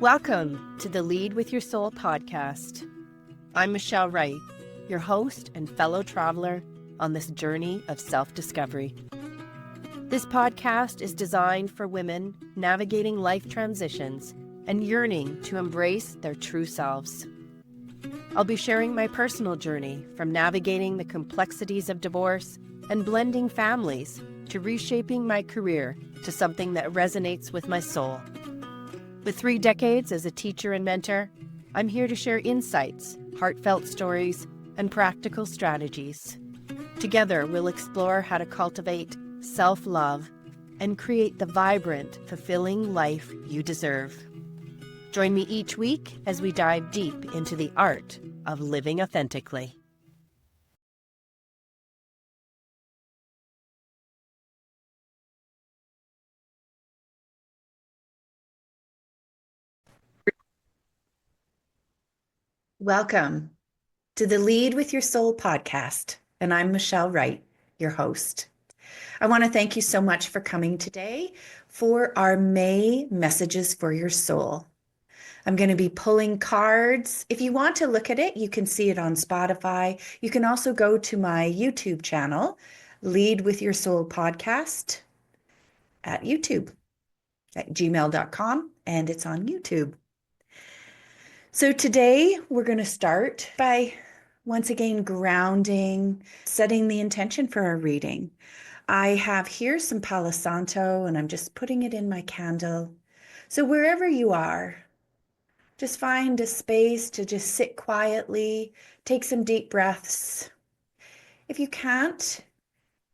Welcome to the Lead with Your Soul podcast. I'm Michelle Wright, your host and fellow traveler on this journey of self-discovery. This podcast is designed for women navigating life transitions and yearning to embrace their true selves. I'll be sharing my personal journey from navigating the complexities of divorce and blending families to reshaping my career to something that resonates with my soul. With 3 decades as a teacher and mentor, I'm here to share insights, heartfelt stories, and practical strategies. Together, we'll explore how to cultivate self-love and create the vibrant, fulfilling life you deserve. Join me each week as we dive deep into the art of living authentically. Welcome to the Lead with Your Soul podcast, and I'm Michelle Wright, your host. I want to thank you so much for coming today for our May Messages for Your Soul. I'm going to be pulling cards. If you want to look at it, you can see it on Spotify. You can also go to my YouTube channel, Lead with Your Soul podcast at YouTube, at gmail.com, and it's on YouTube. So today we're going to start by once again grounding, setting the intention for our reading. I have here some Palo Santo and I'm just putting it in my candle. So wherever you are, just find a space to just sit quietly, take some deep breaths. If you can't,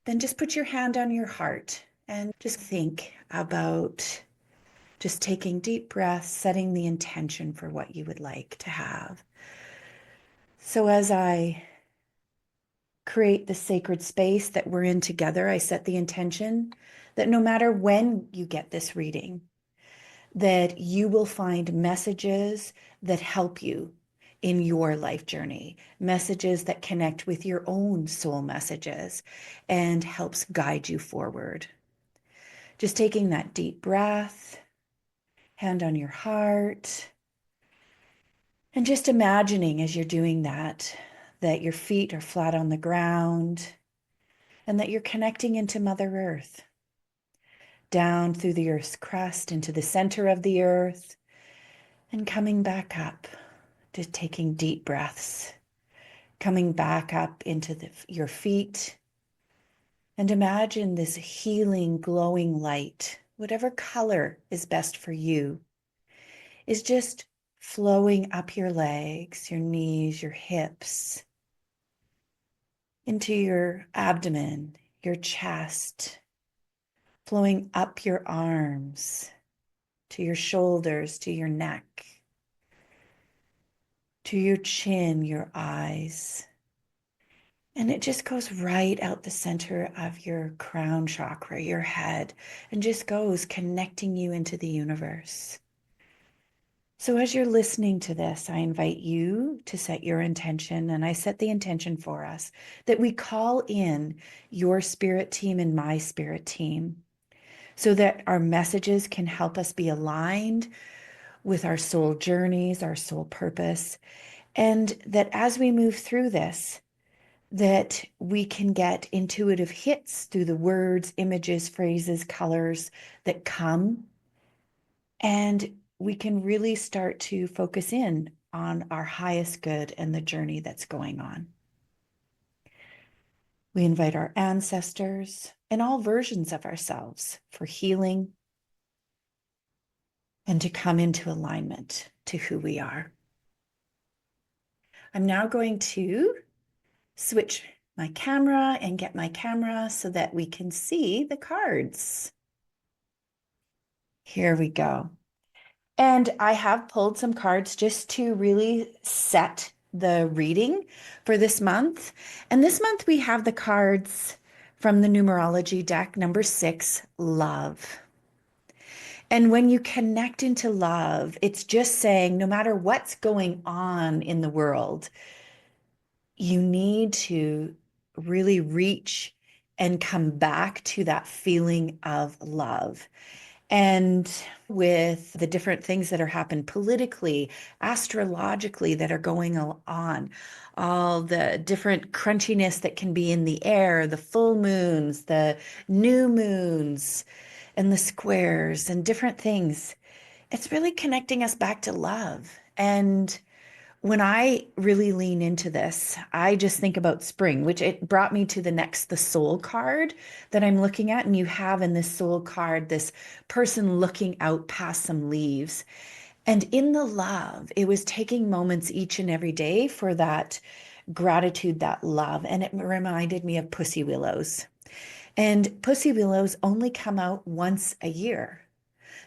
then just put your hand on your heart and just think about just taking deep breaths, setting the intention for what you would like to have. So as I create the sacred space that we're in together, I set the intention that no matter when you get this reading, that you will find messages that help you in your life journey, messages that connect with your own soul messages and helps guide you forward. Just taking that deep breath, hand on your heart, and just imagining as you're doing that your feet are flat on the ground and that you're connecting into Mother Earth, down through the Earth's crust into the center of the Earth, and coming back up, just taking deep breaths, coming back up into your feet, and imagine this healing, glowing light, whatever color is best for you, is just flowing up your legs, your knees, your hips, into your abdomen, your chest, flowing up your arms, to your shoulders, to your neck, to your chin, your eyes. And it just goes right out the center of your crown chakra, your head, and just goes connecting you into the universe. So as you're listening to this, I invite you to set your intention, and I set the intention for us, that we call in your spirit team and my spirit team so that our messages can help us be aligned with our soul journeys, our soul purpose, and that as we move through this, that we can get intuitive hits through the words, images, phrases, colors that come, and we can really start to focus in on our highest good and the journey that's going on. We invite our ancestors and all versions of ourselves for healing and to come into alignment to who we are. I'm now going to switch my camera and get my camera so that we can see the cards. Here we go. And I have pulled some cards just to really set the reading for this month. And this month we have the cards from the numerology deck, number 6, love. And when you connect into love, it's just saying no matter what's going on in the world, you need to really reach and come back to that feeling of love. And with the different things that are happening politically, astrologically that are going on, all the different crunchiness that can be in the air, the full moons, the new moons, and the squares and different things, it's really connecting us back to love. And when I really lean into this, I just think about spring, which it brought me to the soul card that I'm looking at. And you have in this soul card, this person looking out past some leaves. And in the love, it was taking moments each and every day for that gratitude, that love. And it reminded me of pussy willows. And pussy willows only come out once a year.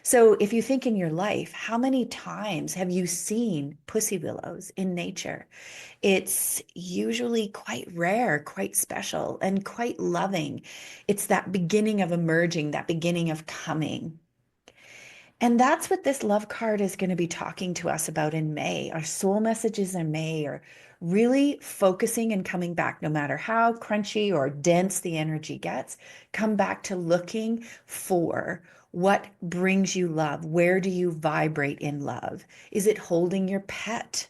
So if you think in your life, how many times have you seen pussy willows in nature? It's usually quite rare, quite special, and quite loving. It's that beginning of emerging, that beginning of coming. And that's what this love card is going to be talking to us about in May. Our soul messages in May are really focusing and coming back, no matter how crunchy or dense the energy gets, come back to looking for what brings you love. Where do you vibrate in love? Is it holding your pet?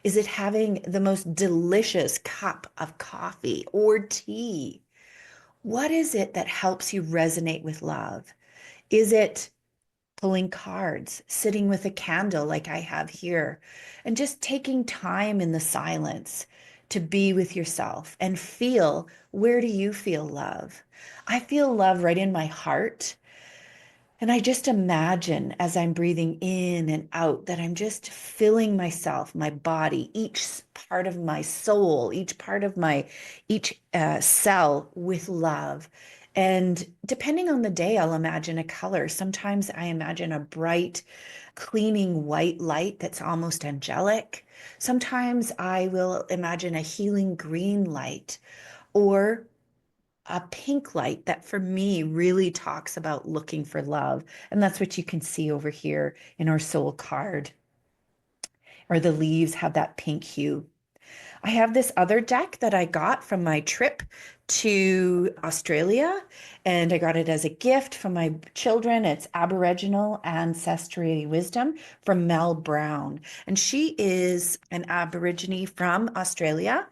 Is it having the most delicious cup of coffee or tea? What is it that helps you resonate with love? Is it pulling cards, sitting with a candle like I have here, and just taking time in the silence to be with yourself and feel, where do you feel love? I feel love right in my heart. And I just imagine as I'm breathing in and out that I'm just filling myself, my body, each part of my soul, each part of each cell with love. And depending on the day, I'll imagine a color. Sometimes I imagine a bright, cleaning white light that's almost angelic. Sometimes I will imagine a healing green light or a pink light that for me really talks about looking for love. And that's what you can see over here in our soul card, or the leaves have that pink hue. I have this other deck that I got from my trip to Australia, and I got it as a gift from my children. It's Aboriginal Ancestry Wisdom from Mel Brown. And she is an Aborigine from Australia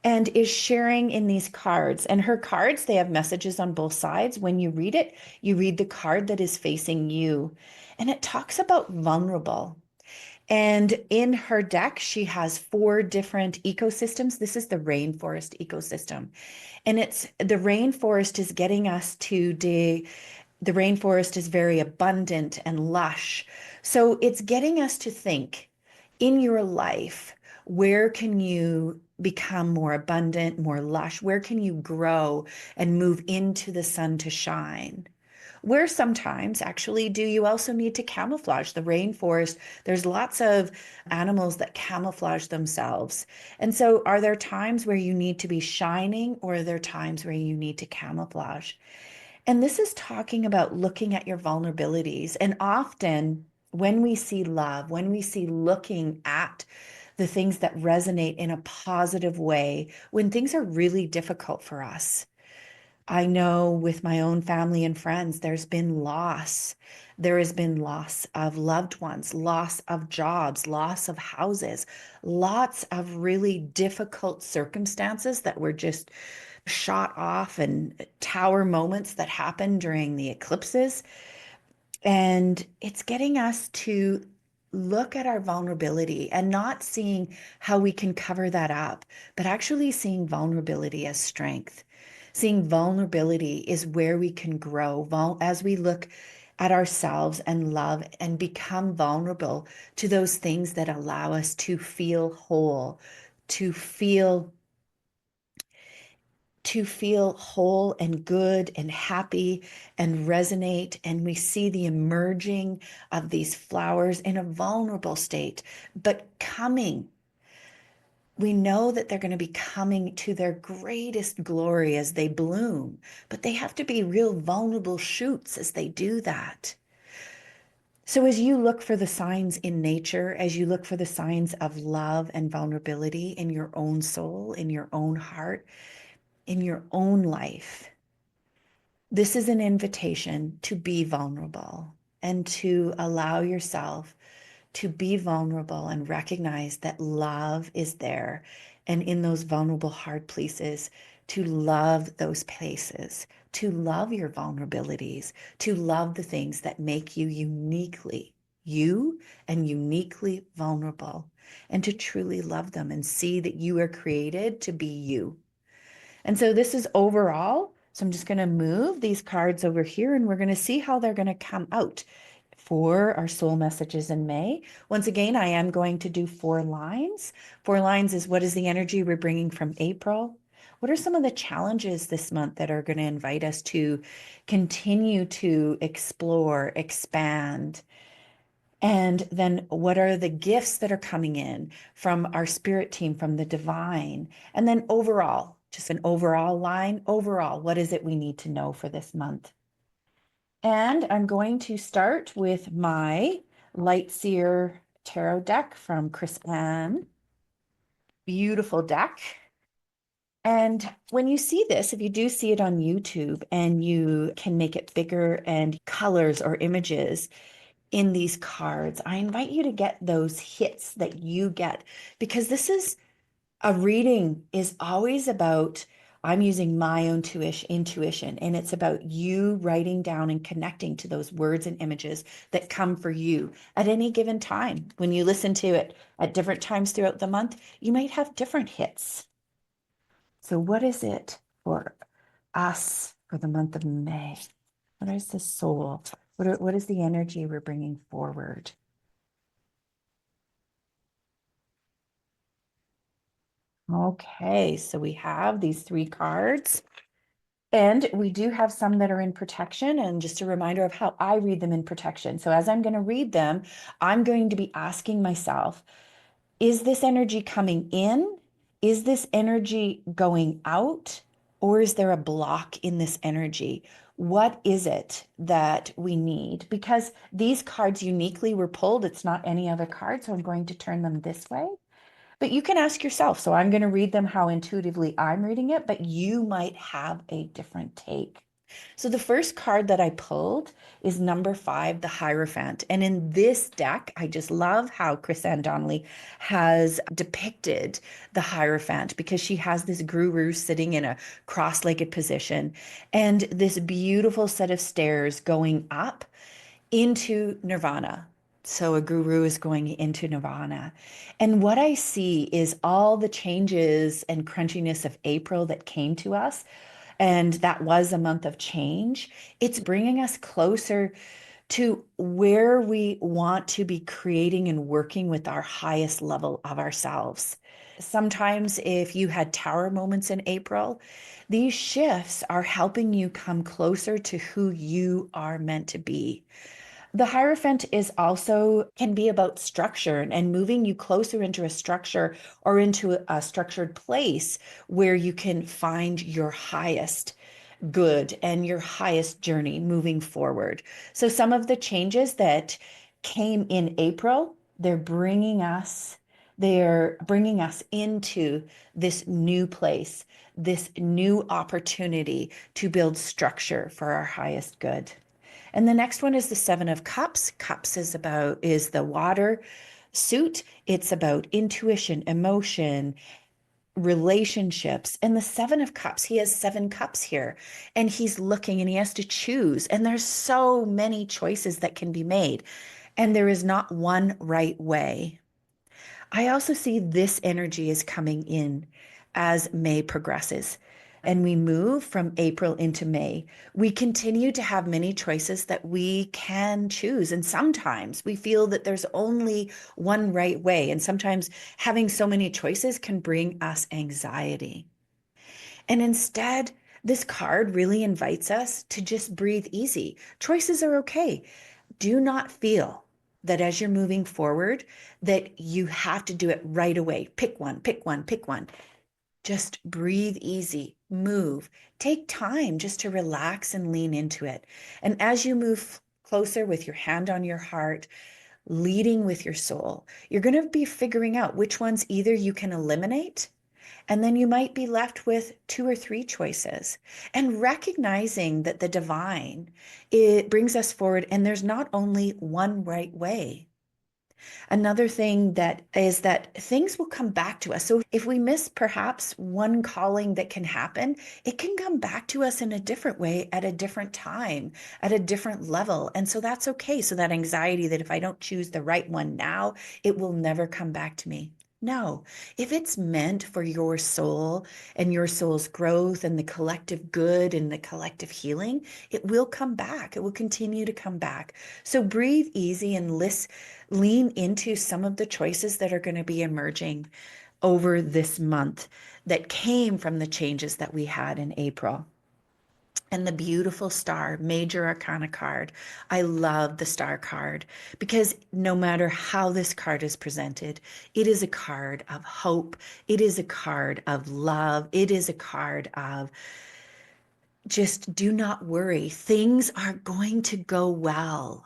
and is sharing in these cards. And her cards, they have messages on both sides. When you read it, you read the card that is facing you. And it talks about vulnerable. And in her deck, she has 4 different ecosystems. This is the rainforest ecosystem. And it's the rainforest is getting us to the rainforest is very abundant and lush. So it's getting us to think in your life, where can you become more abundant, more lush? Where can you grow and move into the sun to shine? Where sometimes actually do you also need to camouflage the rainforest? There's lots of animals that camouflage themselves. And so are there times where you need to be shining, or are there times where you need to camouflage? And this is talking about looking at your vulnerabilities. And often when we see love, when we see looking at the things that resonate in a positive way, when things are really difficult for us, I know with my own family and friends, there's been loss. There has been loss of loved ones, loss of jobs, loss of houses, lots of really difficult circumstances that were just shot off, and tower moments that happened during the eclipses. And it's getting us to look at our vulnerability and not seeing how we can cover that up, but actually seeing vulnerability as strength. Seeing vulnerability is where we can grow as we look at ourselves and love and become vulnerable to those things that allow us to feel whole, to feel whole and good and happy and resonate. And we see the emerging of these flowers in a vulnerable state, but coming. We know that they're going to be coming to their greatest glory as they bloom, but they have to be real vulnerable shoots as they do that. So as you look for the signs in nature, as you look for the signs of love and vulnerability in your own soul, in your own heart, in your own life, this is an invitation to be vulnerable. and to allow yourself to be vulnerable and recognize that love is there. And in those vulnerable, hard places, to love those places, to love your vulnerabilities, to love the things that make you uniquely you and uniquely vulnerable, and to truly love them and see that you are created to be you. And so this is overall. So I'm just going to move these cards over here and we're going to see how they're going to come out for our soul messages in May. Once again, I am going to do 4 lines. 4 lines is what is the energy we're bringing from April? What are some of the challenges this month that are going to invite us to continue to explore, expand? And then what are the gifts that are coming in from our spirit team, from the divine? And then overall, just an overall line, overall, what is it we need to know for this month? And I'm going to start with my Light Seer Tarot deck from Chris Ann. Beautiful deck. And when you see this, if you do see it on YouTube and you can make it bigger and colors or images in these cards, I invite you to get those hits that you get, because this is a reading is always about, I'm using my own intuition, and it's about you writing down and connecting to those words and images that come for you at any given time. When you listen to it at different times throughout the month, you might have different hits. So what is it for us for the month of May? What is the soul? What is the energy we're bringing forward? Okay, so we have these 3 cards, and we do have some that are in protection, and just a reminder of how I read them in protection. So as I'm going to read them, I'm going to be asking myself, is this energy coming in? Is this energy going out? Or is there a block in this energy? What is it that we need? Because these cards uniquely were pulled. It's not any other card, so I'm going to turn them this way. But you can ask yourself. So I'm going to read them how intuitively I'm reading it, but you might have a different take. So the first card that I pulled is number 5, the Hierophant. And in this deck, I just love how Chris Ann Donnelly has depicted the Hierophant, because she has this guru sitting in a cross-legged position and this beautiful set of stairs going up into nirvana. So a guru is going into nirvana. And what I see is all the changes and crunchiness of April that came to us. And that was a month of change. It's bringing us closer to where we want to be creating and working with our highest level of ourselves. Sometimes, if you had tower moments in April, these shifts are helping you come closer to who you are meant to be. The Hierophant is also can be about structure and moving you closer into a structure or into a structured place where you can find your highest good and your highest journey moving forward. So some of the changes that came in April, they're bringing us into this new place, this new opportunity to build structure for our highest good. And the next one is the 7 of Cups. Cups is the water suit. It's about intuition, emotion, relationships. And the 7 of Cups, he has 7 cups here, and he's looking and he has to choose. And there's so many choices that can be made, and there is not one right way. I also see this energy is coming in as May progresses and we move from April into May. We continue to have many choices that we can choose. And sometimes we feel that there's only one right way. And sometimes having so many choices can bring us anxiety. And instead, this card really invites us to just breathe easy. Choices are okay. Do not feel that as you're moving forward, that you have to do it right away. Pick one, pick one, pick one. Just breathe easy, move, take time just to relax and lean into it. And as you move closer with your hand on your heart, leading with your soul, you're going to be figuring out which ones either you can eliminate And then you might be left with 2 or 3 choices. And recognizing that the divine, it brings us forward, and there's not only one right way. Another thing that is that things will come back to us. So if we miss perhaps one calling that can happen, it can come back to us in a different way at a different time, at a different level. And so that's okay. So that anxiety that if I don't choose the right one now, it will never come back to me. No, if it's meant for your soul and your soul's growth and the collective good and the collective healing, it will come back. It will continue to come back. So breathe easy and lean into some of the choices that are going to be emerging over this month that came from the changes that we had in April. And the beautiful star, major arcana card. I love the star card because no matter how this card is presented, it is a card of hope. It is a card of love. It is a card of just do not worry. Things are going to go well.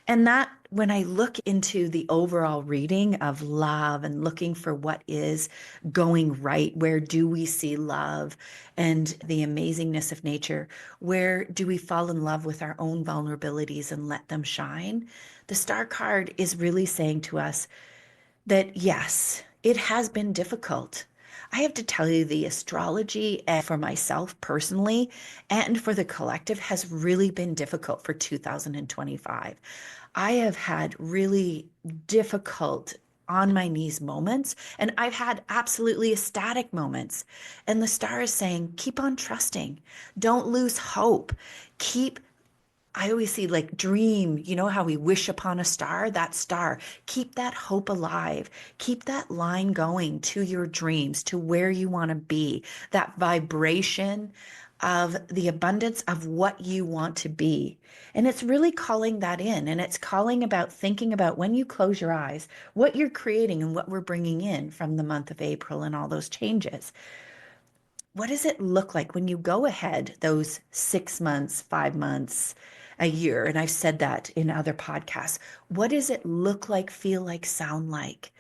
And that, when I look into the overall reading of love and looking for what is going right, where do we see love and the amazingness of nature? Where do we fall in love with our own vulnerabilities and let them shine? The star card is really saying to us that yes, it has been difficult. I have to tell you, the astrology for myself personally and for the collective has really been difficult for 2025. I have had really difficult on my knees moments, and I've had absolutely ecstatic moments. And the star is saying, keep on trusting. Don't lose hope. Keep I always see like dream, you know how we wish upon a star, that star. Keep that hope alive. Keep that line going to your dreams, to where you want to be, that vibration of the abundance of what you want to be. And it's really calling that in. And it's calling about thinking about when you close your eyes, what you're creating and what we're bringing in from the month of April and all those changes. What does it look like when you go ahead those 6 months, 5 months, a year? And I've said that in other podcasts. What does it look like, feel like, sound like?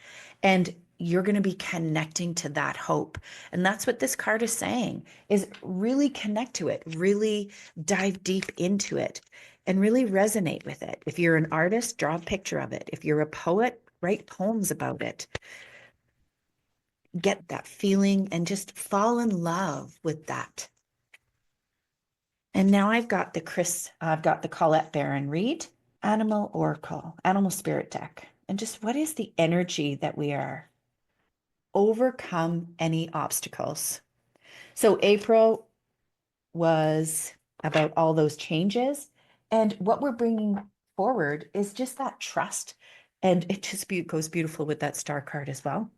And you're going to be connecting to that hope. And that's what this card is saying, is really connect to it, really dive deep into it, and really resonate with it. If you're an artist, draw a picture of it. If you're a poet, write poems about it. Get that feeling and just fall in love with that. And now I've got the Colette Baron Reed Animal Oracle, Animal Spirit deck. And just what is the energy that we are? Overcome any obstacles. So April was about all those changes. And what we're bringing forward is just that trust. And it just goes beautiful with that star card as well.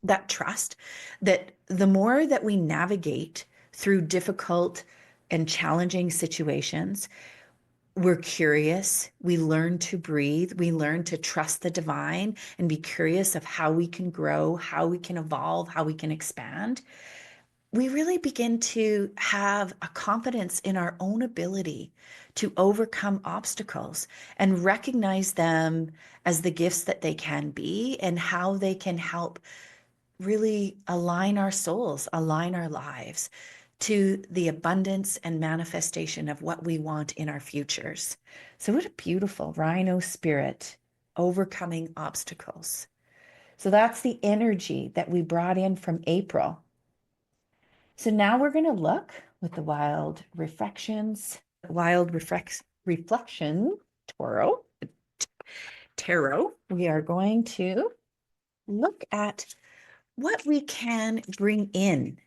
That trust that the more that we navigate through difficult and challenging situations, we're curious, we learn to breathe, we learn to trust the divine and be curious of how we can grow, how we can evolve, how we can expand. We really begin to have a confidence in our own ability to overcome obstacles and recognize them as the gifts that they can be and how they can help really align our souls, align our lives to the abundance and manifestation of what we want in our futures. So, what a beautiful rhino spirit, overcoming obstacles. So, that's the energy that we brought in from April. So, now we're going to look with the reflection tarot. We are going to look at what we can bring in.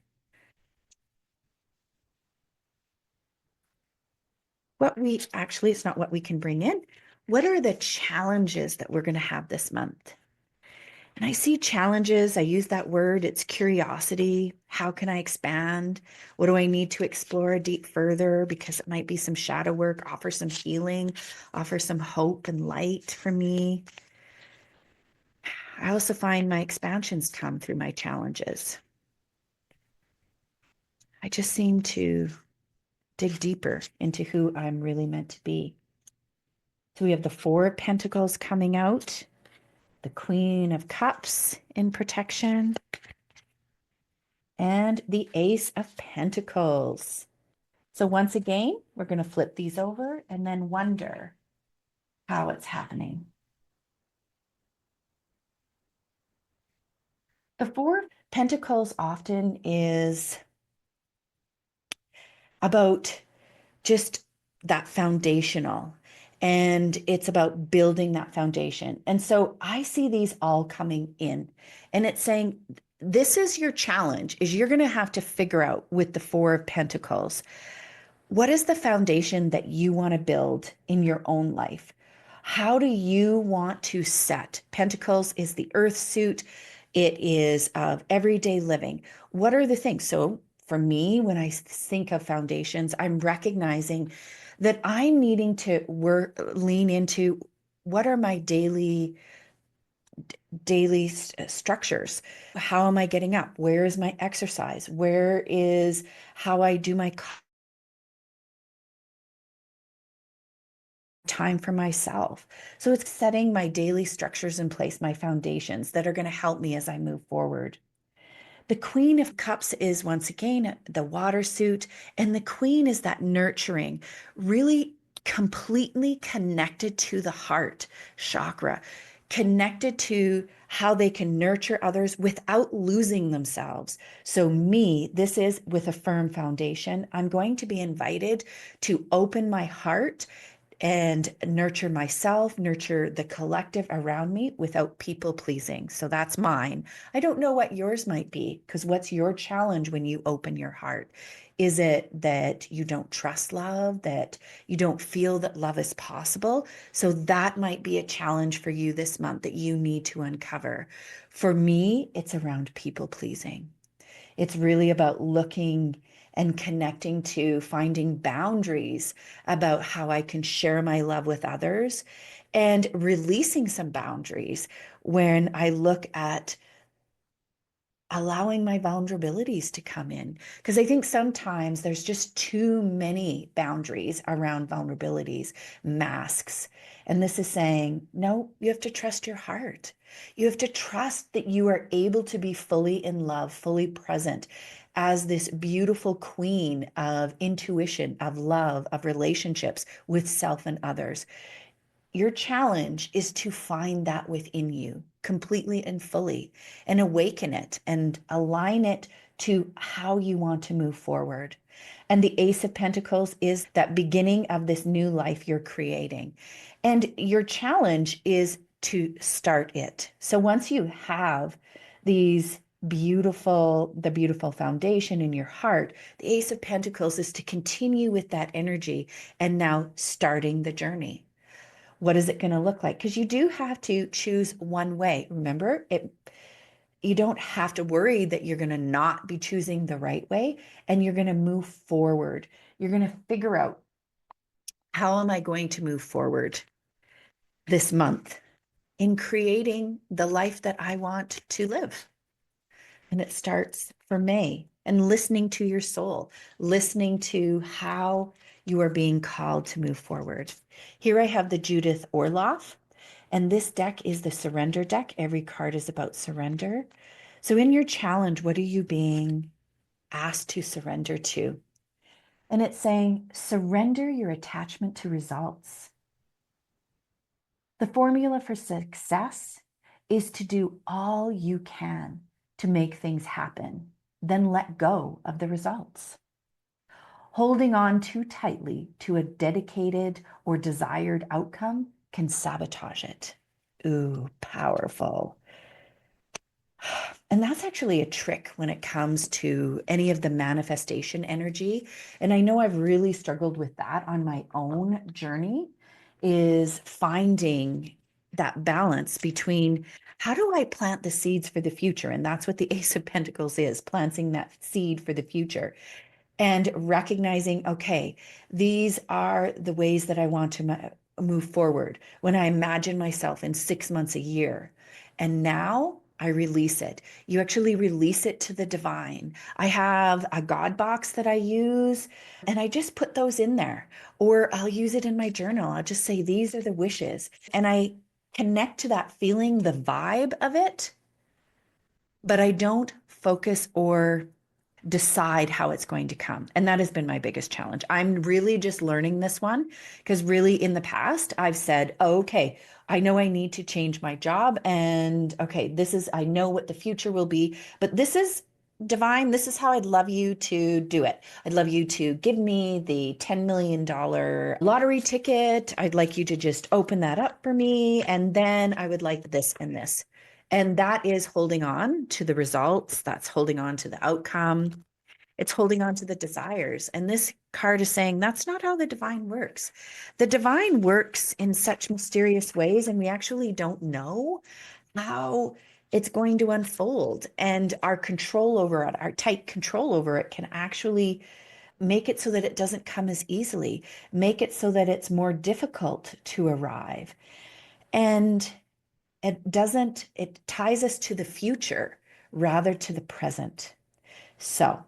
It's not what we can bring in. What are the challenges that we're going to have this month? And I see challenges. I use that word. It's curiosity. How can I expand? What do I need to explore deep further? Because it might be some shadow work, offer some healing, offer some hope and light for me. I also find my expansions come through my challenges. I just seem to dig deeper into who I'm really meant to be. So we have the Four of Pentacles coming out, the Queen of Cups in protection, and the Ace of Pentacles. So once again, we're going to flip these over and then wonder how it's happening. The Four of Pentacles often is about just that foundational, and it's about building that foundation. And so I see these all coming in, and it's saying this is your challenge, is you're going to have to figure out with the Four of Pentacles, what is the foundation that you want to build in your own life? How do you want to set? Pentacles is the earth suit. It is of everyday living. What are the things? So for me, when I think of foundations, I'm recognizing that I'm needing to lean into what are my daily structures. How am I getting up? Where is my exercise? Where is how I do my time for myself? So it's setting my daily structures in place, my foundations that are going to help me as I move forward. The Queen of Cups is once again the water suit, and the Queen is that nurturing, really completely connected to the heart chakra, connected to how they can nurture others without losing themselves. So, me, this is with a firm foundation. I'm going to be invited to open my heart and nurture myself, nurture the collective around me without people pleasing. So that's mine. I don't know what yours might be, because what's your challenge when you open your heart? Is it that you don't trust love, that you don't feel that love is possible? So that might be a challenge for you this month that you need to uncover. For me, it's around people pleasing. It's really about looking and connecting to finding boundaries about how I can share my love with others and releasing some boundaries when I look at allowing my vulnerabilities to come in. Because I think sometimes there's just too many boundaries around vulnerabilities, masks. And this is saying, no, you have to trust your heart. You have to trust that you are able to be fully in love, fully present as this beautiful queen of intuition, of love, of relationships with self and others. Your challenge is to find that within you completely and fully and awaken it and align it to how you want to move forward. And the Ace of Pentacles is that beginning of this new life you're creating. And your challenge is to start it. So once you have these the beautiful foundation in your heart, the Ace of Pentacles is to continue with that energy and now starting the journey. What is it going to look like? Because you do have to choose one way. Remember, you don't have to worry that you're going to not be choosing the right way, and you're going to move forward. You're going to figure out, how am I going to move forward this month in creating the life that I want to live? And it starts for May, and listening to your soul, listening to how you are being called to move forward. Here I have the Judith Orloff, and this deck is the surrender deck. Every card is about surrender. So in your challenge, what are you being asked to surrender to? And it's saying, surrender your attachment to results. The formula for success is to do all you can to make things happen, then let go of the results. Holding on too tightly to a dedicated or desired outcome can sabotage it. Ooh, powerful. And that's actually a trick when it comes to any of the manifestation energy. And I know I've really struggled with that on my own journey, is finding that balance between how do I plant the seeds for the future? And that's what the Ace of Pentacles is, planting that seed for the future. And recognizing, okay, these are the ways that I want to move forward. When I imagine myself in 6 months, a year, and now I release it. You actually release it to the divine. I have a God box that I use, and I just put those in there, or I'll use it in my journal. I'll just say, these are the wishes. And I connect to that feeling, the vibe of it, but I don't focus or decide how it's going to come. And that has been my biggest challenge. I'm really just learning this one because really in the past, I've said, oh, okay, I know I need to change my job. And okay, I know what the future will be, but this is divine. This is how I'd love you to do it. I'd love you to give me the $10 million lottery ticket. I'd like you to just open that up for me. And then I would like this and this. And that is holding on to the results. That's holding on to the outcome. It's holding on to the desires. And this card is saying that's not how the divine works. The divine works in such mysterious ways, and we actually don't know how it's going to unfold. And our control over it, our tight control over it, can actually make it so that it doesn't come as easily, make it so that it's more difficult to arrive. And it ties us to the future rather to the present. So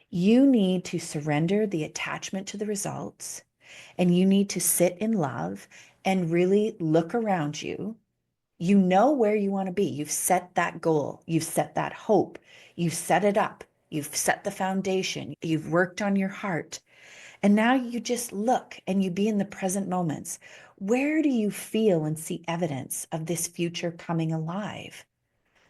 you need to surrender the attachment to the results, and you need to sit in love and really look around you. You know where you want to be. You've set that goal. You've set that hope. You've set it up. You've set the foundation. You've worked on your heart. And now you just look and you be in the present moments. Where do you feel and see evidence of this future coming alive?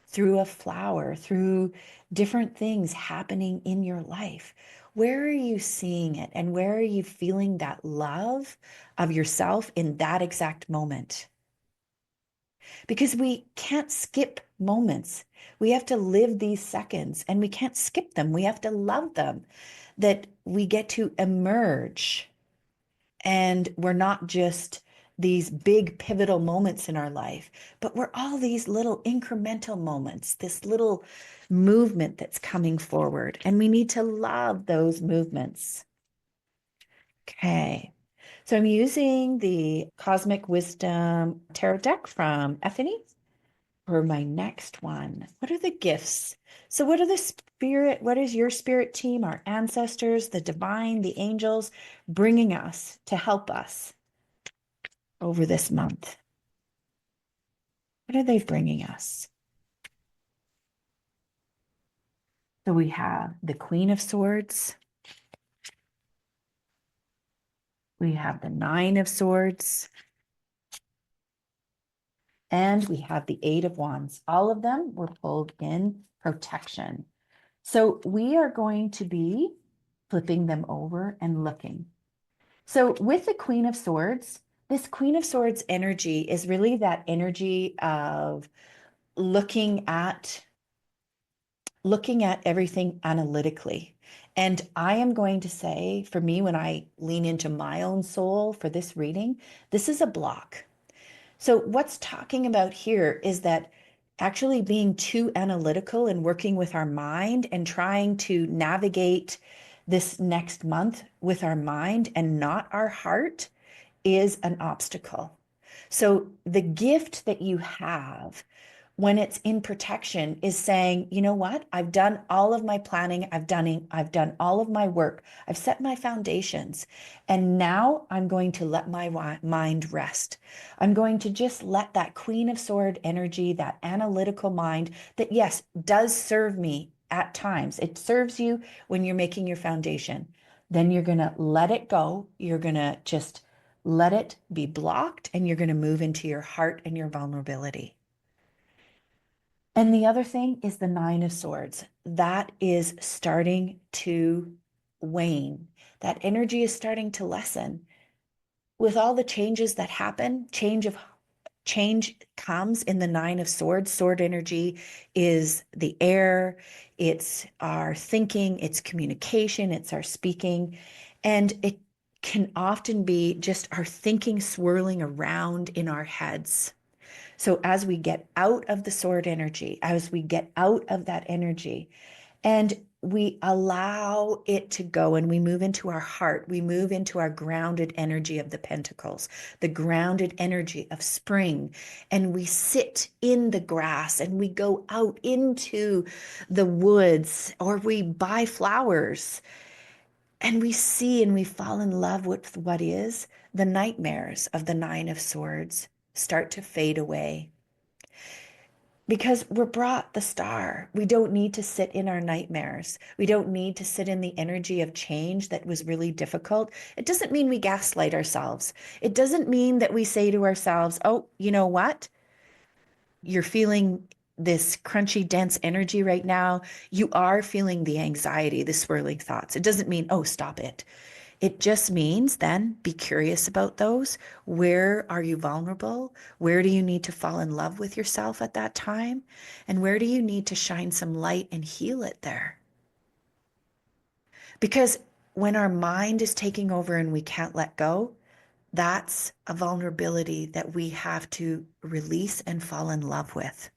Through a flower, through different things happening in your life. Where are you seeing it? And where are you feeling that love of yourself in that exact moment? Because we can't skip moments. We have to live these seconds and we can't skip them. We have to love them, that we get to emerge and we're not just these big pivotal moments in our life, but we're all these little incremental moments, this little movement that's coming forward. And we need to love those movements. Okay. So I'm using the Cosmic Wisdom Tarot deck from Ethany for my next one. What are the gifts? So what is your spirit team, our ancestors, the divine, the angels bringing us to help us over this month? What are they bringing us? So we have the Queen of Swords. We have the Nine of Swords. And we have the Eight of Wands. All of them were pulled in protection. So we are going to be flipping them over and looking. So with the Queen of Swords, this Queen of Swords energy is really that energy of looking at everything analytically. And I am going to say, for me, when I lean into my own soul for this reading, this is a block. So what's talking about here is that actually being too analytical and working with our mind and trying to navigate this next month with our mind and not our heart is an obstacle. So the gift that you have when it's in protection is saying, you know what? I've done all of my planning. I've done all of my work. I've set my foundations. And now I'm going to let my mind rest. I'm going to just let that Queen of Sword energy, that analytical mind that, yes, does serve me at times. It serves you when you're making your foundation. Then you're going to let it go. You're going to just let it be blocked, and you're going to move into your heart and your vulnerability. And the other thing is the Nine of Swords. That is starting to wane. That energy is starting to lessen. With all the changes that happen, change comes in the Nine of Swords. Sword energy is the air, it's our thinking, it's communication, it's our speaking. And it can often be just our thinking swirling around in our heads. So as we get out of the sword energy, as we get out of that energy, and we allow it to go and we move into our heart, we move into our grounded energy of the pentacles, the grounded energy of spring, and we sit in the grass and we go out into the woods or we buy flowers and we see and we fall in love with what is. The nightmares of the Nine of Swords start to fade away. because we're brought the star. We don't need to sit in our nightmares. We don't need to sit in the energy of change that was really difficult. It doesn't mean we gaslight ourselves. It doesn't mean that we say to ourselves, oh, you know what? You're feeling this crunchy, dense energy right now. You are feeling the anxiety, the swirling thoughts. It doesn't mean, oh, stop it. It just means then be curious about those. Where are you vulnerable? Where do you need to fall in love with yourself at that time? And where do you need to shine some light and heal it there? Because when our mind is taking over and we can't let go, that's a vulnerability that we have to release and fall in love with.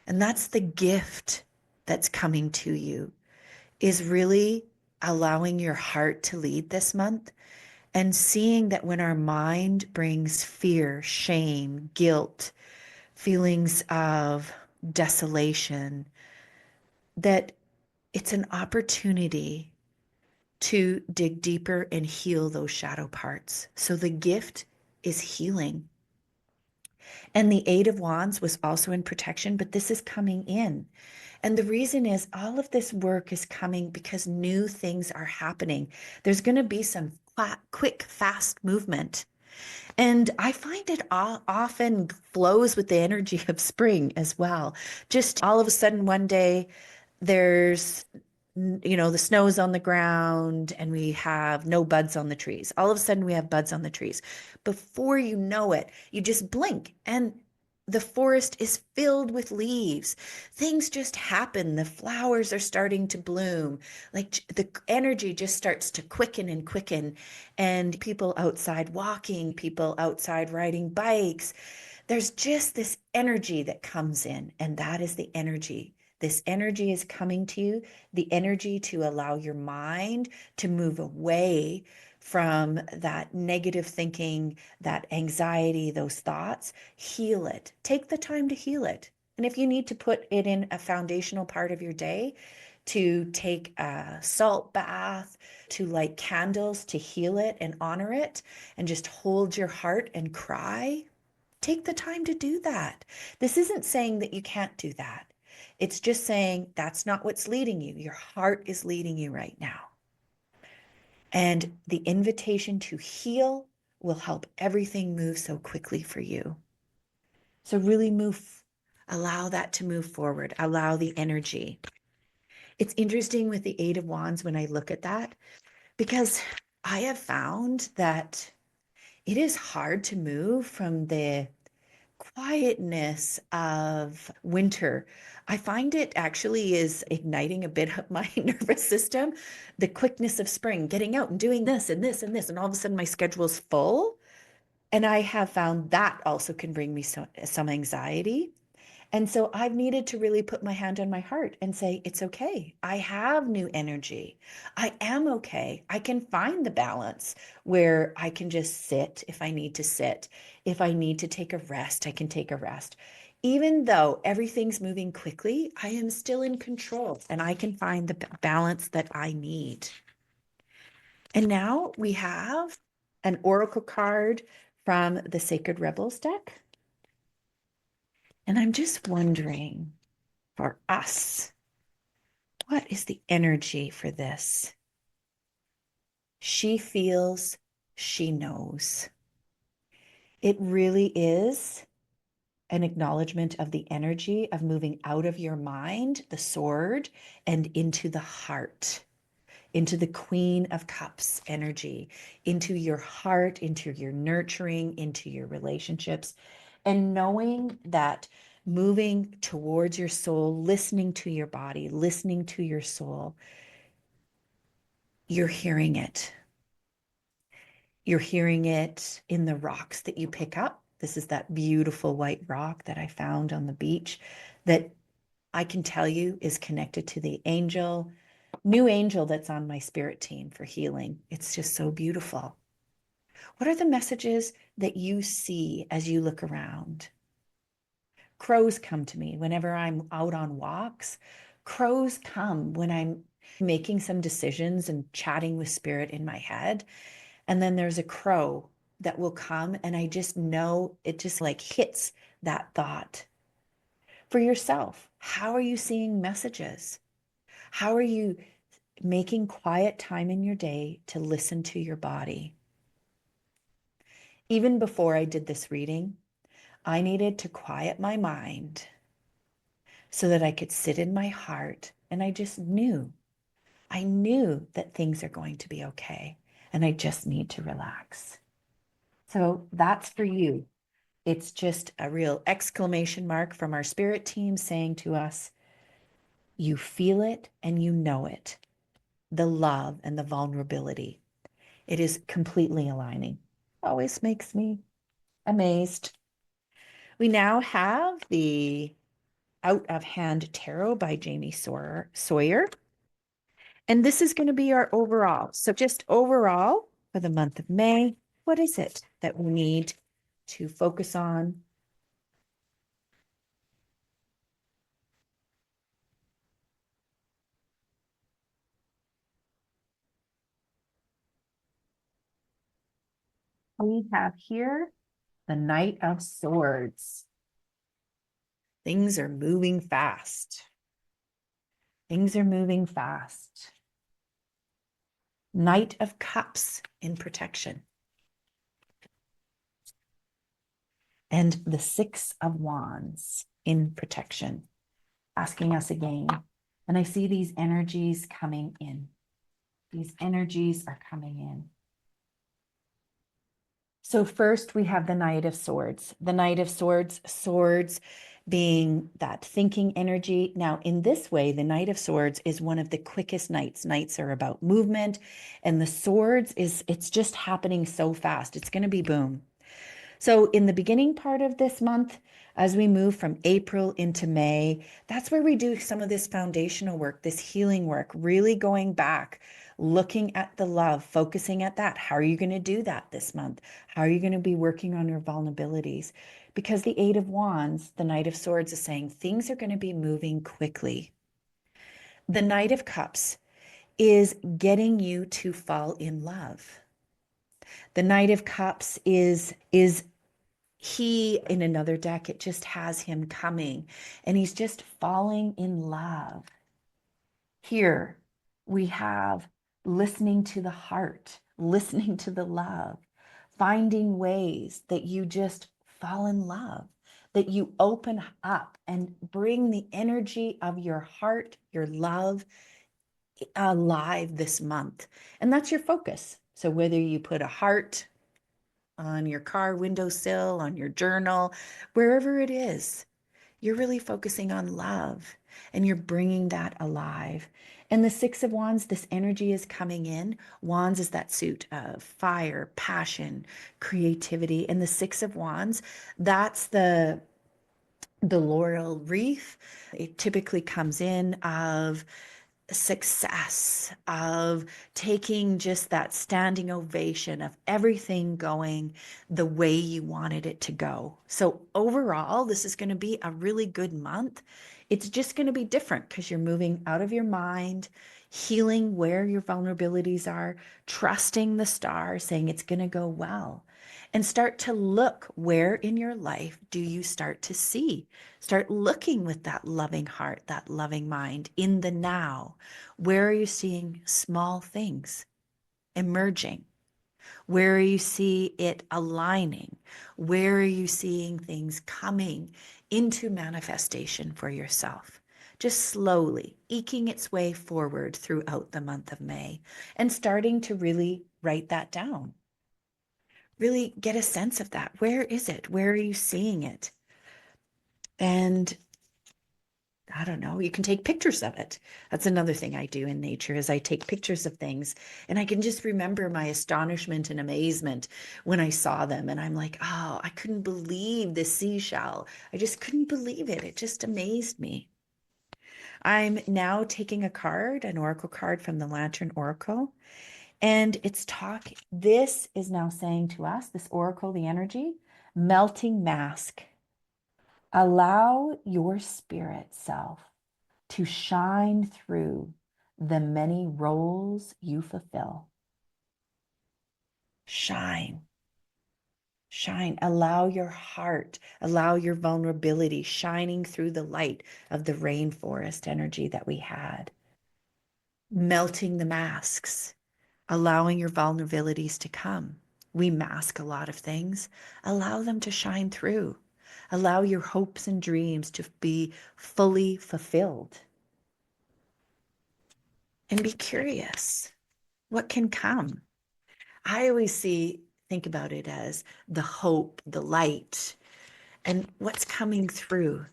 And that's the gift that's coming to you, is really allowing your heart to lead this month and seeing that when our mind brings fear, shame, guilt, feelings of desolation, that it's an opportunity to dig deeper and heal those shadow parts. So the gift is healing. And the Eight of Wands was also in protection, but this is coming in. And the reason is all of this work is coming because new things are happening. There's going to be some quick, fast movement. And I find it often flows with the energy of spring as well. Just all of a sudden, one day, there's, the snow's on the ground and we have no buds on the trees. All of a sudden, we have buds on the trees. Before you know it, you just blink and the forest is filled with leaves. Things just happen. The flowers are starting to bloom. Like the energy just starts to quicken and quicken. And people outside walking, people outside riding bikes. There's just this energy that comes in, and that is the energy. This energy is coming to you, the energy to allow your mind to move away from that negative thinking, that anxiety, those thoughts. Heal it. Take the time to heal it. And if you need to put it in a foundational part of your day, to take a salt bath, to light candles to heal it and honor it, and just hold your heart and cry, take the time to do that. This isn't saying that you can't do that. It's just saying that's not what's leading you. Your heart is leading you right now. And the invitation to heal will help everything move so quickly for you. So really allow that to move forward. Allow the energy. It's interesting with the Eight of Wands when I look at that, because I have found that it is hard to move from the quietness of winter. I find it actually is igniting a bit of my nervous system. The quickness of spring, getting out and doing this and this and this, and all of a sudden my schedule's full. And I have found that also can bring me some anxiety. And so I've needed to really put my hand on my heart and say, it's okay. I have new energy. I am okay. I can find the balance where I can just sit if I need to sit. If I need to take a rest, I can take a rest. Even though everything's moving quickly, I am still in control and I can find the balance that I need. And now we have an oracle card from the Sacred Rebels deck. And I'm just wondering, for us, what is the energy for this? She feels, she knows. It really is an acknowledgement of the energy of moving out of your mind, the sword, and into the heart, into the Queen of Cups energy, into your heart, into your nurturing, into your relationships, and knowing that moving towards your soul, listening to your body, listening to your soul, you're hearing it. You're hearing it in the rocks that you pick up. This is that beautiful white rock that I found on the beach that I can tell you is connected to the new angel that's on my spirit team for healing. It's just so beautiful. What are the messages that you see as you look around? Crows come to me whenever I'm out on walks. Crows come when I'm making some decisions and chatting with spirit in my head. And then there's a crow that will come, and I just know it just like hits that thought. for yourself. How are you seeing messages? How are you making quiet time in your day to listen to your body? Even before I did this reading, I needed to quiet my mind so that I could sit in my heart. And I knew that things are going to be okay. And I just need to relax. So that's for you. It's just a real exclamation mark from our spirit team saying to us, you feel it and you know it. The love and the vulnerability. It is completely aligning. Always makes me amazed. We now have the Out of Hand Tarot by Jamie Sawyer. And this is going to be our overall. So just overall for the month of May, what is it that we need to focus on? We have here the Knight of Swords. Things are moving fast. Things are moving fast. Knight of Cups in protection. And the Six of Wands in protection, asking us again. And I see these energies coming in. These energies are coming in. So first we have the Knight of Swords. The Knight of Swords, swords being that thinking energy. Now, in this way, the Knight of Swords is one of the quickest knights. Knights are about movement, and the swords it's just happening so fast. It's going to be boom. So in the beginning part of this month, as we move from April into May, that's where we do some of this foundational work, this healing work, really going back, looking at the love, focusing at that. How are you going to do that this month? How are you going to be working on your vulnerabilities? Because the Eight of Wands, the Knight of Swords, is saying things are going to be moving quickly. The Knight of Cups is getting you to fall in love. The Knight of Cups is he, in another deck, it just has him coming and he's just falling in love. Here we have listening to the heart, listening to the love, finding ways that you just fall in love, that you open up and bring the energy of your heart, your love alive this month. And that's your focus. So whether you put a heart on your car windowsill, on your journal, wherever it is, you're really focusing on love and you're bringing that alive. And the Six of Wands, this energy is coming in. Wands is that suit of fire, passion, creativity. And the Six of Wands, that's the laurel wreath. It typically comes in of success, of taking just that standing ovation of everything going the way you wanted it to go. So overall, this is going to be a really good month. It's just going to be different because you're moving out of your mind, healing where your vulnerabilities are, trusting the star, saying it's going to go well. And start to look where in your life do you start to see? Start looking with that loving heart, that loving mind in the now. Where are you seeing small things emerging? Where are you see it aligning? Where are you seeing things coming into manifestation for yourself? Just slowly eking its way forward throughout the month of May and starting to really write that down. Really get a sense of that. Where is it? Where are you seeing it? And I don't know, you can take pictures of it. That's another thing I do in nature is I take pictures of things and I can just remember my astonishment and amazement when I saw them. And I'm like, oh, I couldn't believe this seashell. I just couldn't believe it. It just amazed me. I'm now taking a card, an oracle card from the Lantern Oracle. And this is now saying to us, this oracle, the energy, melting mask. Allow your spirit self to shine through the many roles you fulfill. Shine, Shine, allow your heart, allow your vulnerability shining through the light of the rainforest energy that we had. Melting the masks, allowing your vulnerabilities to come. We mask a lot of things. Allow them to shine through. Allow your hopes and dreams to be fully fulfilled. And be curious. What can come? I always think about it as the hope, the light, and what's coming through,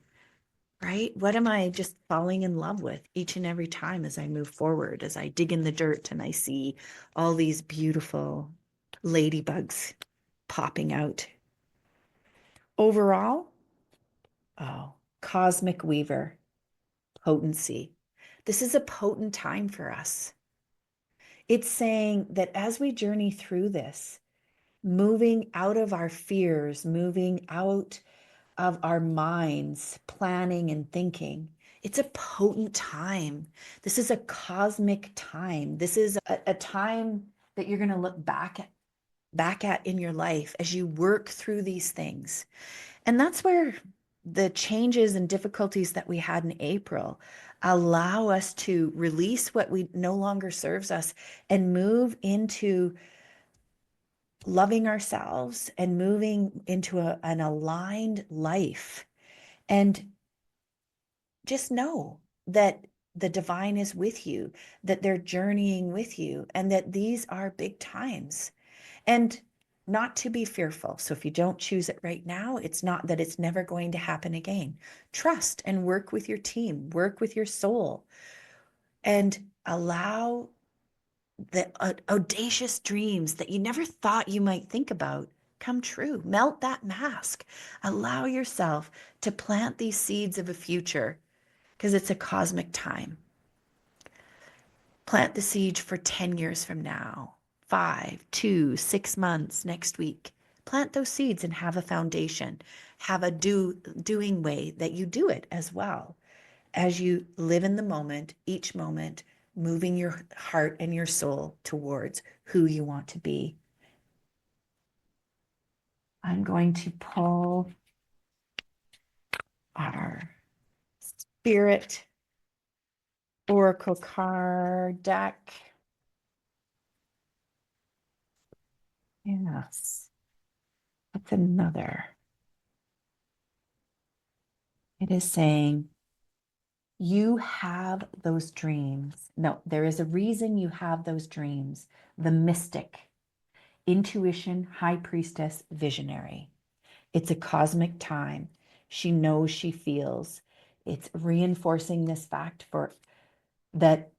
right? What am I just falling in love with each and every time as I move forward, as I dig in the dirt and I see all these beautiful ladybugs popping out. Overall, cosmic weaver, potency. This is a potent time for us. It's saying that as we journey through this, moving out of our fears, moving out of our minds, planning and thinking, it's a potent time. This is a cosmic time. This is a time that you're going to look back at in your life as you work through these things. And that's where the changes and difficulties that we had in April allow us to release what we no longer serves us and move into loving ourselves and moving into an aligned life. And just know that the divine is with you, that they're journeying with you, and that these are big times. And not to be fearful. So if you don't choose it right now, it's not that it's never going to happen again. Trust and work with your team, work with your soul, and allow the audacious dreams that you never thought you might think about come true. Melt that mask. Allow yourself to plant these seeds of a future because it's a cosmic time. Plant the seed for 10 years from now, 5, 2, 6 months, next week. Plant those seeds and have a foundation. Have a doing way that you do it as well. As you live in the moment, each moment, moving your heart and your soul towards who you want to be. I'm going to pull our Spirit Oracle card deck. Yes. What's another? It is saying, you have those dreams. No, there is a reason you have those dreams. The mystic, intuition, high priestess, visionary. It's a cosmic time. She knows, she feels. It's reinforcing this fact for that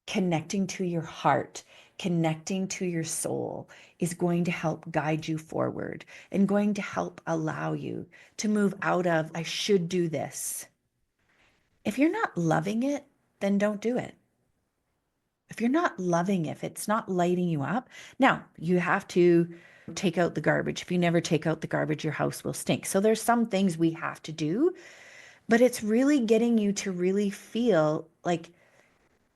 connecting to your heart, connecting to your soul is going to help guide you forward and going to help allow you to move out of, I should do this. If you're not loving it, then don't do it. If you're not loving it, if it's not lighting you up, now you have to take out the garbage. If you never take out the garbage, your house will stink. So there's some things we have to do, but it's really getting you to really feel like,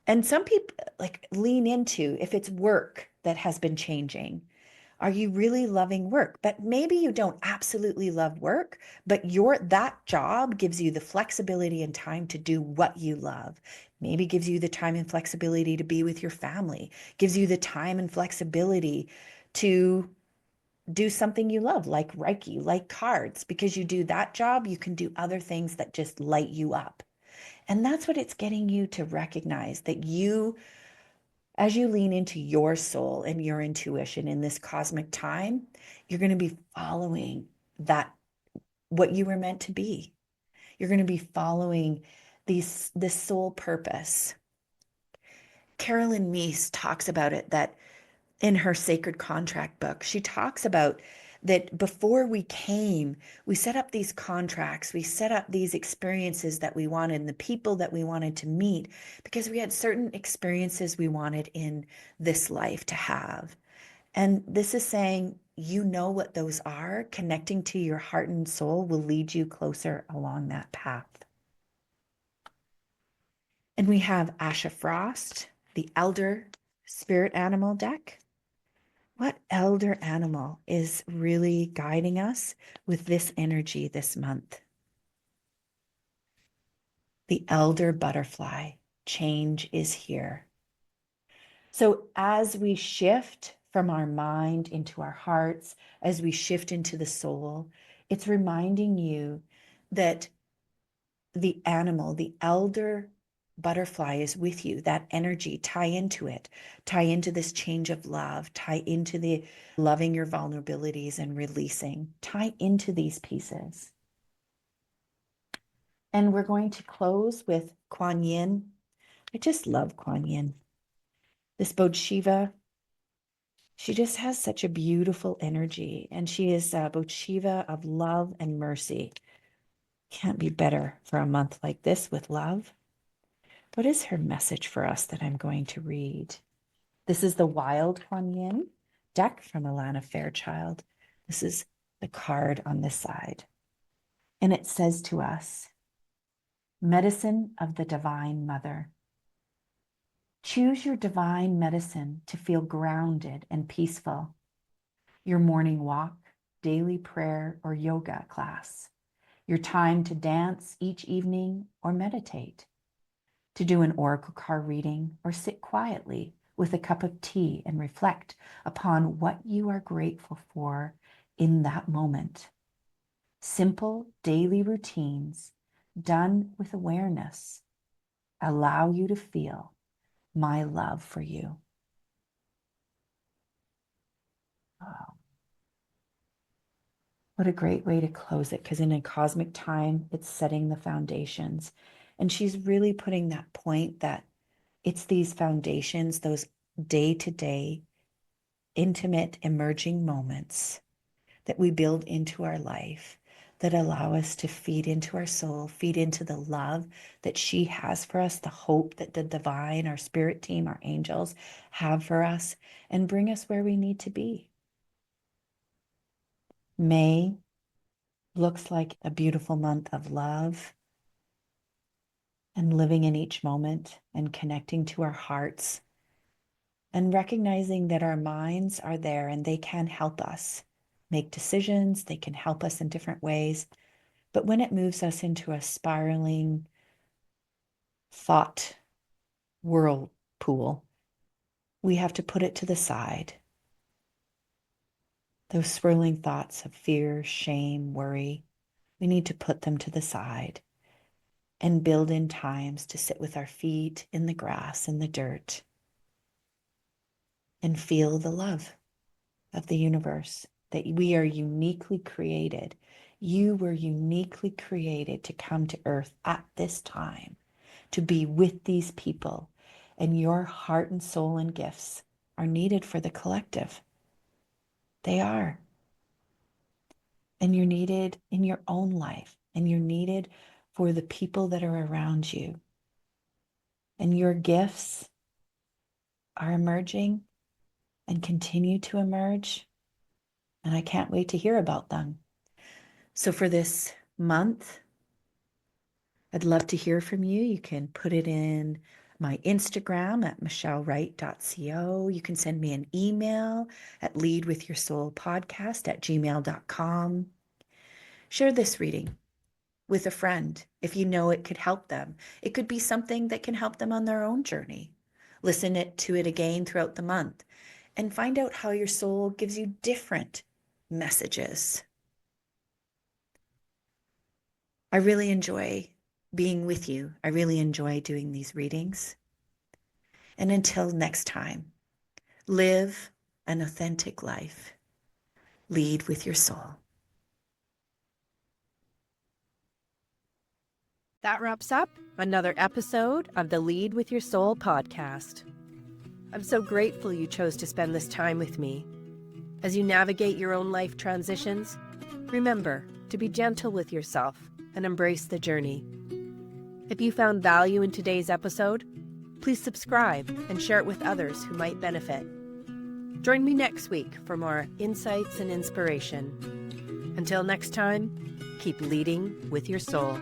and some people like lean into if it's work that has been changing. Are you really loving work? But maybe you don't absolutely love work, but that job gives you the flexibility and time to do what you love. Maybe gives you the time and flexibility to be with your family, gives you the time and flexibility to do something you love, like Reiki, like cards. Because you do that job, you can do other things that just light you up. And that's what it's getting you to recognize, that you, as you lean into your soul and your intuition in this cosmic time, you're going to be following what you were meant to be. You're going to be following this soul purpose. Carolyn Meese talks about it, that in her Sacred Contract book, she talks about that before we came, we set up these contracts, we set up these experiences that we wanted and the people that we wanted to meet because we had certain experiences we wanted in this life to have. And this is saying, you know what those are. Connecting to your heart and soul will lead you closer along that path. And we have Asha Frost, the Elder Spirit Animal deck. What elder animal is really guiding us with this energy this month? The elder butterfly. Change is here. So as we shift from our mind into our hearts, as we shift into the soul, it's reminding you that the animal, the elder butterfly is with you. That energy, tie into it, tie into this change of love, tie into the loving your vulnerabilities and releasing, tie into these pieces. And we're going to close with Kuan Yin. I just love Kuan Yin. This Bodhisattva, she just has such a beautiful energy, and she is a Bodhisattva of love and mercy. Can't be better for a month like this with love. What is her message for us that I'm going to read? This is the Wild Kuan Yin deck from Alana Fairchild. This is the card on this side. And it says to us, medicine of the Divine Mother. Choose your divine medicine to feel grounded and peaceful. Your morning walk, daily prayer, or yoga class. Your time to dance each evening or meditate. To do an oracle card reading or sit quietly with a cup of tea and reflect upon what you are grateful for in that moment. Simple daily routines done with awareness allow you to feel my love for you. Oh, what a great way to close it, because in a cosmic time, it's setting the foundations. And she's really putting that point that it's these foundations, those day-to-day, intimate, emerging moments that we build into our life that allow us to feed into our soul, feed into the love that she has for us, the hope that the divine, our spirit team, our angels have for us, and bring us where we need to be. May looks like a beautiful month of love and living in each moment and connecting to our hearts and recognizing that our minds are there and they can help us make decisions. They can help us in different ways. But when it moves us into a spiraling thought whirlpool, we have to put it to the side. Those swirling thoughts of fear, shame, worry, we need to put them to the side and build in times to sit with our feet in the grass, in the dirt, and feel the love of the universe, that we are uniquely created. You were uniquely created to come to earth at this time, to be with these people, and your heart and soul and gifts are needed for the collective. They are. And you're needed in your own life, and you're needed for the people that are around you. And your gifts are emerging and continue to emerge. And I can't wait to hear about them. So for this month, I'd love to hear from you. You can put it in my Instagram at michellewright.co. You can send me an email at leadwithyoursoulpodcast@gmail.com. Share this reading with a friend if you know it could help them. It could be something that can help them on their own journey. Listen to it again throughout the month and find out how your soul gives you different messages. I really enjoy being with you. I really enjoy doing these readings. And until next time, live an authentic life. Lead with your soul. That wraps up another episode of the Lead with Your Soul podcast. I'm so grateful you chose to spend this time with me. As you navigate your own life transitions, remember to be gentle with yourself and embrace the journey. If you found value in today's episode, please subscribe and share it with others who might benefit. Join me next week for more insights and inspiration. Until next time, keep leading with your soul.